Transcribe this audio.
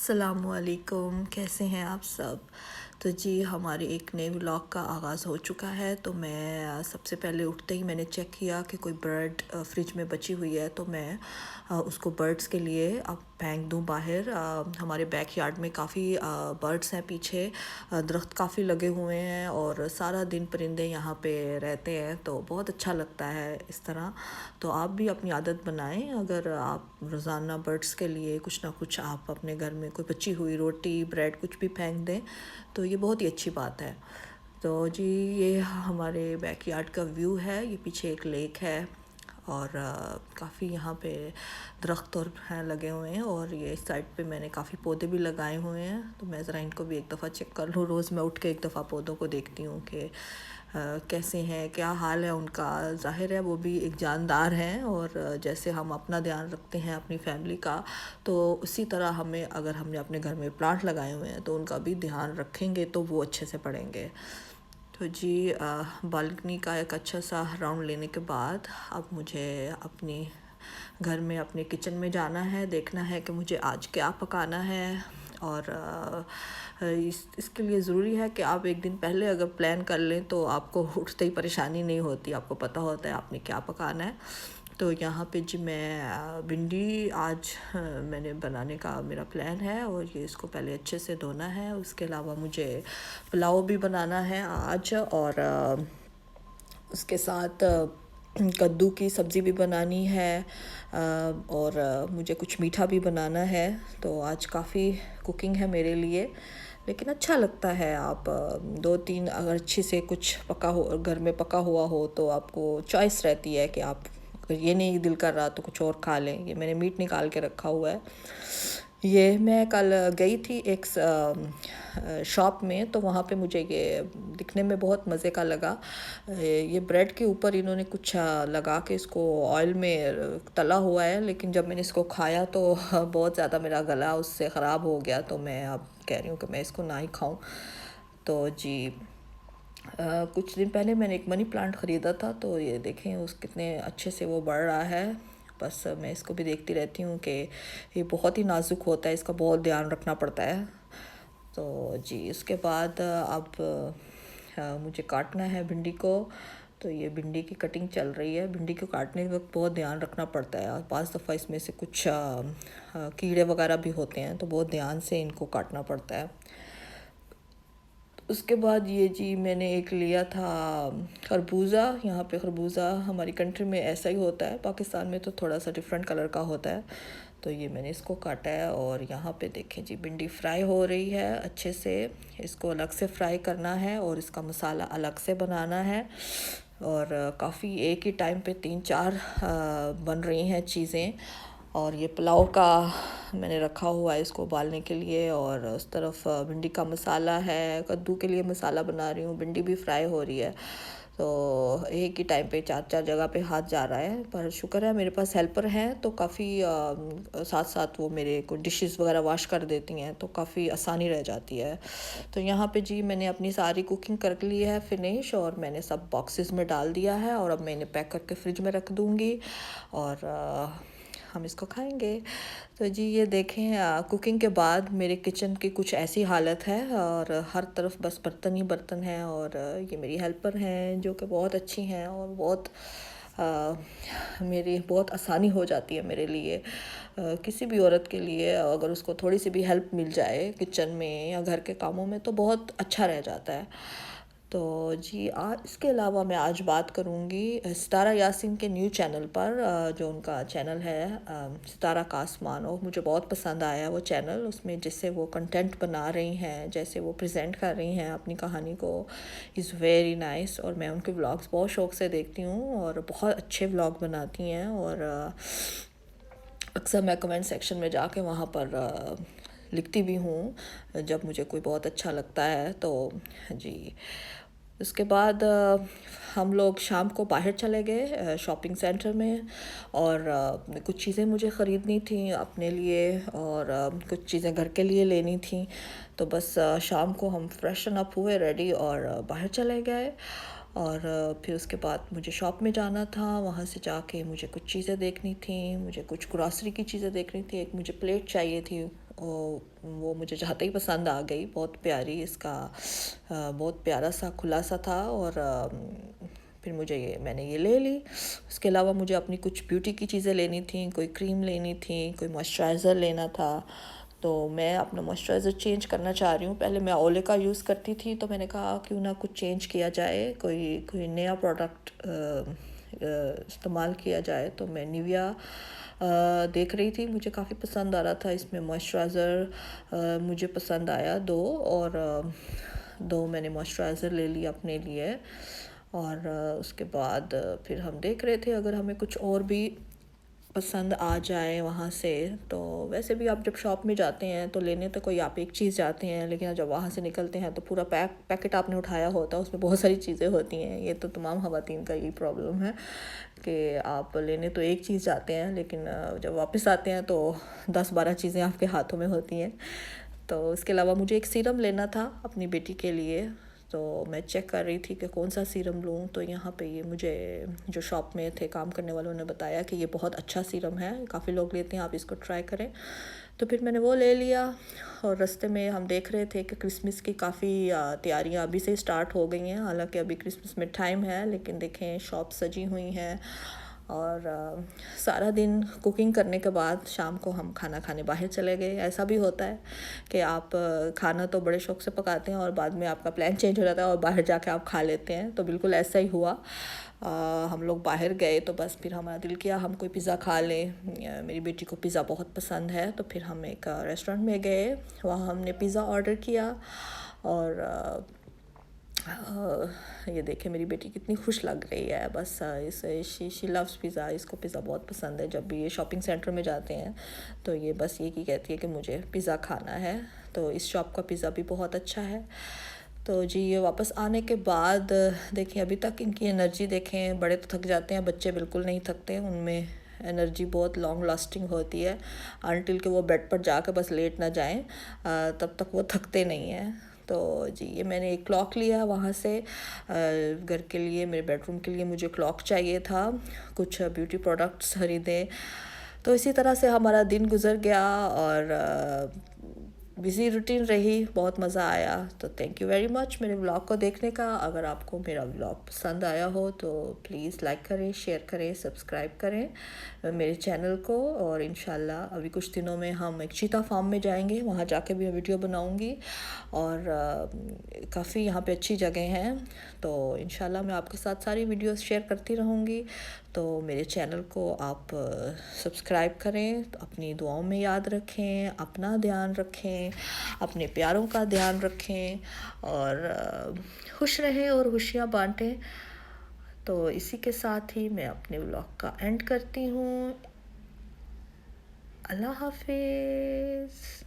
अस्सलामुअलैकुम, कैसे हैं आप सब। तो जी हमारे एक नए व्लॉग का आगाज़ हो चुका है। तो मैं सबसे पहले उठते ही मैंने चेक किया कि कोई बर्ड फ्रिज में बची हुई है, तो मैं उसको बर्ड्स के लिए अब फेंक दूं बाहर। हमारे बैकयार्ड में काफ़ी बर्ड्स हैं, पीछे दरख्त काफ़ी लगे हुए हैं और सारा दिन परिंदे यहाँ पे रहते हैं, तो बहुत अच्छा लगता है इस तरह। तो आप भी अपनी आदत बनाएं, अगर आप रोज़ाना बर्ड्स के लिए कुछ ना कुछ आप अपने घर में कोई बची हुई रोटी ब्रेड कुछ भी फेंक दें, तो ये बहुत ही अच्छी बात है। तो जी ये हमारे बैकयार्ड का व्यू है, ये पीछे एक लेक है और काफ़ी यहाँ पे दरख्त और हैं लगे हुए हैं, और ये इस साइड पे मैंने काफ़ी पौधे भी लगाए हुए हैं। तो मैं ज़रा इनको भी एक दफ़ा चेक कर लूँ। रोज़ मैं उठ के एक दफ़ा पौधों को देखती हूँ कि कैसे हैं, क्या हाल है उनका। ज़ाहिर है वो भी एक जानदार हैं, और जैसे हम अपना ध्यान रखते हैं अपनी फैमिली का, तो उसी तरह हमें, अगर हमने अपने घर में प्लांट लगाए हुए हैं तो उनका भी ध्यान रखेंगे तो वो अच्छे से बढ़ेंगे। तो जी बालकनी का एक अच्छा सा राउंड लेने के बाद अब मुझे अपनी घर में अपने किचन में जाना है, देखना है कि मुझे आज क्या पकाना है। और इसके लिए ज़रूरी है कि आप एक दिन पहले अगर प्लान कर लें तो आपको उठते ही परेशानी नहीं होती, आपको पता होता है आपने क्या पकाना है। तो यहाँ पे जी मैं भिंडी आज मैंने बनाने का मेरा प्लान है, और ये इसको पहले अच्छे से धोना है। उसके अलावा मुझे पुलाव भी बनाना है आज, और उसके साथ कद्दू की सब्ज़ी भी बनानी है, और मुझे कुछ मीठा भी बनाना है। तो आज काफ़ी कुकिंग है मेरे लिए, लेकिन अच्छा लगता है। आप दो तीन अगर अच्छे से कुछ पका हो, घर में पका हुआ हो, तो आपको चॉइस रहती है कि आप अगर ये नहीं दिल कर रहा तो कुछ और खा लें। ये मैंने मीट निकाल के रखा हुआ है। ये मैं कल गई थी एक शॉप में, तो वहाँ पे मुझे ये दिखने में बहुत मज़े का लगा। ये ब्रेड के ऊपर इन्होंने कुछ लगा के इसको ऑयल में तला हुआ है, लेकिन जब मैंने इसको खाया तो बहुत ज़्यादा मेरा गला उससे ख़राब हो गया। तो मैं अब कह रही हूँ कि मैं इसको ना ही खाऊं। तो जी कुछ दिन पहले मैंने एक मनी प्लांट ख़रीदा था, तो ये देखें उस कितने अच्छे से वो बढ़ रहा है। बस मैं इसको भी देखती रहती हूँ कि ये बहुत ही नाजुक होता है, इसका बहुत ध्यान रखना पड़ता है। तो जी उसके बाद अब मुझे काटना है भिंडी को। तो ये भिंडी की कटिंग चल रही है। भिंडी को काटने के वक्त बहुत ध्यान रखना पड़ता है, और 5 दफ़ा इसमें से कुछ कीड़े वगैरह भी होते हैं, तो बहुत ध्यान से इनको काटना पड़ता है। उसके बाद ये जी मैंने एक लिया था खरबूज़ा। यहाँ पे खरबूज़ा हमारी कंट्री में ऐसा ही होता है, पाकिस्तान में तो थोड़ा सा डिफरेंट कलर का होता है। तो ये मैंने इसको काटा है, और यहाँ पे देखें जी भिंडी फ्राई हो रही है अच्छे से। इसको अलग से फ्राई करना है और इसका मसाला अलग से बनाना है। और काफ़ी एक ही टाइम पे 3-4 बन रही हैं चीज़ें। और ये पुलाव का मैंने रखा हुआ है इसको उबालने के लिए, और उस तरफ भिंडी का मसाला है, कद्दू के लिए मसाला बना रही हूँ, भिंडी भी फ्राई हो रही है। तो एक ही टाइम पे 4-4 जगह पे हाथ जा रहा है, पर शुक्र है मेरे पास हेल्पर हैं, तो काफ़ी साथ साथ वो मेरे को डिशेस वगैरह वॉश कर देती हैं, तो काफ़ी आसानी रह जाती है। तो यहाँ पे जी मैंने अपनी सारी कुकिंग कर ली है फिनिश, और मैंने सब बॉक्सेस में डाल दिया है, और अब मैं इन्हें पैक करके फ्रिज में रख दूँगी, और हम इसको खाएंगे। तो जी ये देखें कुकिंग के बाद मेरे किचन की कुछ ऐसी हालत है, और हर तरफ बस बर्तन ही बर्तन हैं। और ये मेरी हेल्पर हैं जो कि बहुत अच्छी हैं, और बहुत मेरी बहुत आसानी हो जाती है मेरे लिए। किसी भी औरत के लिए अगर उसको थोड़ी सी भी हेल्प मिल जाए किचन में या घर के कामों में, तो बहुत अच्छा रह जाता है। तो जी इसके अलावा मैं आज बात करूँगी सितारा यासीन के न्यू चैनल पर, जो उनका चैनल है सितारा का आसमान। और मुझे बहुत पसंद आया वो चैनल, उसमें जैसे वो कंटेंट बना रही हैं, जैसे वो प्रेजेंट कर रही हैं अपनी कहानी को, इज़ वेरी नाइस। और मैं उनके व्लॉग्स बहुत शौक़ से देखती हूँ, और बहुत अच्छे व्लॉग बनाती हैं। और अक्सर मैं कमेंट सेक्शन में जाके वहाँ पर लिखती भी हूँ जब मुझे कोई बहुत अच्छा लगता है। तो जी उसके बाद हम लोग शाम को बाहर चले गए शॉपिंग सेंटर में, और कुछ चीज़ें मुझे ख़रीदनी थी अपने लिए, और कुछ चीज़ें घर के लिए लेनी थी। तो बस शाम को हम फ्रेशन अप हुए, रेडी, और बाहर चले गए। और फिर उसके बाद मुझे शॉप में जाना था, वहाँ से जाके मुझे कुछ चीज़ें देखनी थी, मुझे कुछ ग्रॉसरी की चीज़ें देखनी थी। एक मुझे प्लेट चाहिए थी वो मुझे चाहते ही पसंद आ गई। बहुत प्यारी, इसका बहुत प्यारा सा खुला सा था। और फिर मैंने ये ले ली। उसके अलावा मुझे अपनी कुछ ब्यूटी की चीज़ें लेनी थी, कोई क्रीम लेनी थी, कोई मॉइस्चराइज़र लेना था। तो मैं अपना मॉइस्चराइज़र चेंज करना चाह रही हूँ। पहले मैं ओले का यूज़ करती थी, तो मैंने कहा क्यों ना कुछ चेंज किया जाए, कोई कोई नया प्रोडक्ट इस्तेमाल किया जाए। तो मैं निविया देख रही थी, मुझे काफ़ी पसंद आ रहा था। इसमें मॉइस्चराइज़र मुझे पसंद आया दो, और दो मैंने मॉइस्चराइज़र ले लिया अपने लिए। और उसके बाद फिर हम देख रहे थे अगर हमें कुछ और भी पसंद आ जाए वहाँ से। तो वैसे भी आप जब शॉप में जाते हैं तो लेने तो कोई आप एक चीज़ जाते हैं, लेकिन जब वहाँ से निकलते हैं तो पूरा पैकेट आपने उठाया होता है, उसमें बहुत सारी चीज़ें होती हैं। ये तो तमाम ख़वातीन का यही प्रॉब्लम है कि आप लेने तो एक चीज़ जाते हैं, लेकिन जब वापस आते हैं तो 10-12 चीज़ें आपके हाथों में होती हैं। तो उसके अलावा मुझे एक सीरम लेना था अपनी बेटी के लिए। तो मैं चेक कर रही थी कि कौन सा सीरम लूँ। तो यहाँ पे ये मुझे जो शॉप में थे काम करने वालों ने बताया कि ये बहुत अच्छा सीरम है, काफ़ी लोग लेते हैं, आप इसको ट्राई करें। तो फिर मैंने वो ले लिया। और रास्ते में हम देख रहे थे कि क्रिसमस की काफ़ी तैयारियाँ अभी से स्टार्ट हो गई हैं। हालांकि अभी क्रिसमस में टाइम है, लेकिन देखें शॉप सजी हुई हैं। और सारा दिन कुकिंग करने के बाद शाम को हम खाना खाने बाहर चले गए। ऐसा भी होता है कि आप खाना तो बड़े शौक़ से पकाते हैं और बाद में आपका प्लान चेंज हो जाता है और बाहर जाके आप खा लेते हैं। तो बिल्कुल ऐसा ही हुआ। हम लोग बाहर गए तो बस फिर हमारा दिल किया हम कोई पिज़्ज़ा खा लें। मेरी बेटी को पिज़्ज़ा बहुत पसंद है। तो फिर हम एक रेस्टोरेंट में गए, वहाँ हमने पिज़्ज़ा ऑर्डर किया। और ये देखें मेरी बेटी कितनी खुश लग रही है। बस इसे शी लव्स पिज़्ज़ा, इसको पिज़्ज़ा बहुत पसंद है। जब भी ये शॉपिंग सेंटर में जाते हैं तो ये बस ये की कहती है कि मुझे पिज़्ज़ा खाना है। तो इस शॉप का पिज़्ज़ा भी बहुत अच्छा है। तो जी ये वापस आने के बाद देखें अभी तक इनकी एनर्जी देखें, बड़े तो थक जाते हैं, बच्चे बिल्कुल नहीं थकते, उनमें एनर्जी बहुत लॉन्ग लास्टिंग होती है। अनटिल के वो बेड पर जाकर बस लेट ना जाएं, तब तक वो थकते नहीं हैं। तो जी ये मैंने एक क्लॉक लिया वहाँ से घर के लिए, मेरे बेडरूम के लिए मुझे क्लॉक चाहिए था, कुछ ब्यूटी प्रोडक्ट्स खरीदे। तो इसी तरह से हमारा दिन गुजर गया और बिज़ी रूटीन रही, बहुत मज़ा आया। तो थैंक यू वेरी मच मेरे व्लॉग को देखने का। अगर आपको मेरा व्लॉग पसंद आया हो तो प्लीज़ लाइक करें, शेयर करें, सब्सक्राइब करें मेरे चैनल को। और इंशाल्लाह अभी कुछ दिनों में हम एक चीता फार्म में जाएंगे, वहाँ जाके भी मैं वीडियो बनाऊँगी। और काफ़ी यहाँ पे अच्छी जगह हैं, तो इंशाल्लाह मैं आपके साथ सारी वीडियोस शेयर करती रहूँगी। तो मेरे चैनल को आप सब्सक्राइब करें, तो अपनी दुआओं में याद रखें, अपना ध्यान रखें, अपने प्यारों का ध्यान रखें और खुश रहें और खुशियाँ बांटें। तो इसी के साथ ही मैं अपने व्लॉग का एंड करती हूँ। अल्लाह हाफिज़।